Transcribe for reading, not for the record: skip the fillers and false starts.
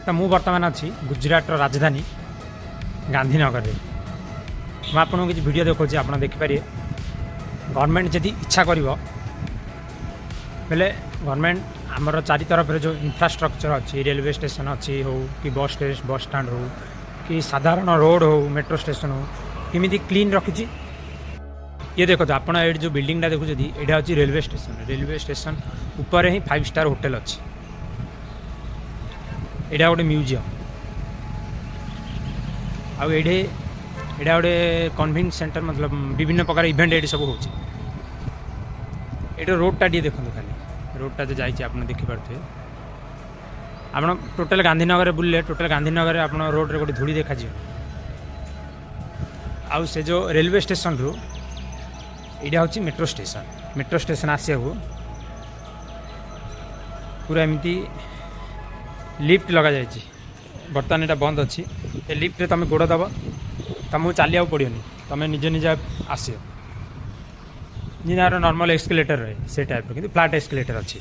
तो मु बर्तमान अच्छी गुजरात राजधानी गांधीनगर में मैं आपको किसी वीडियो देखा आप देखिपारे गवर्नमेंट जदि इच्छा कर बेले गवर्नमेंट आमर चारि तरफ जो इंफ्रास्ट्रक्चर अच्छी रेलवे स्टेशन अच्छी हो कि बस स्टाण्ड हो कि साधारण रोड हो मेट्रो स्टेशन हो किमिति क्लीन रखी ये देखो आप जो बिल्डिंगटा देखुं यहाँ हूँ रेलवे स्टेशन ऊपर ही 5 स्टार होटेल अच्छी यहाँ गोटे म्यूजियम आउ ये गोटे कन्वेंशन सेंटर मतलब विभिन्न प्रकार इवेंट ये सब हो रोडटा टी देखो खाली रोडटा जो जाइए आप देखिपे आप टोटाल गांधीनगर बुले टोटाल गांधीनगर आप रोड रे गोटे धूली देखा आउ से जो रेलवे स्टेशन रू यहाँ हूँ मेट्रो स्टेशन आसिया पूरा एमती लिफ्ट लगा जाए बर्तमान यहाँ बंद अच्छी लिफ्ट रे तुम गोड़ दब तुमको चलिया पड़ोनी तुम निजे निजे आस नॉर्मल एक्सकेलेटर रहे से टाइप कि फ्लाट एक्सकेलेटर अच्छी